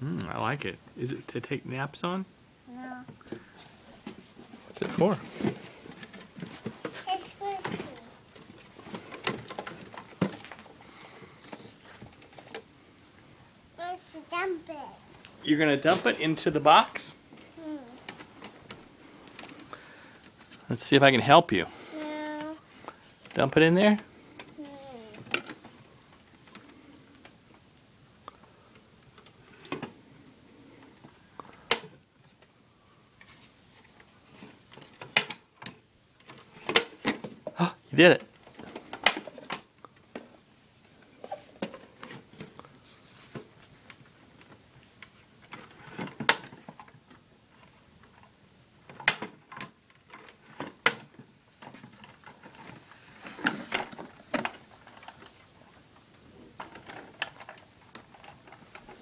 I like it. Is it to take naps on? No. What's it for? It's squishy. Let's dump it. You're gonna dump it into the box? Let's see if I can help you. No. Dump it in there? You did it.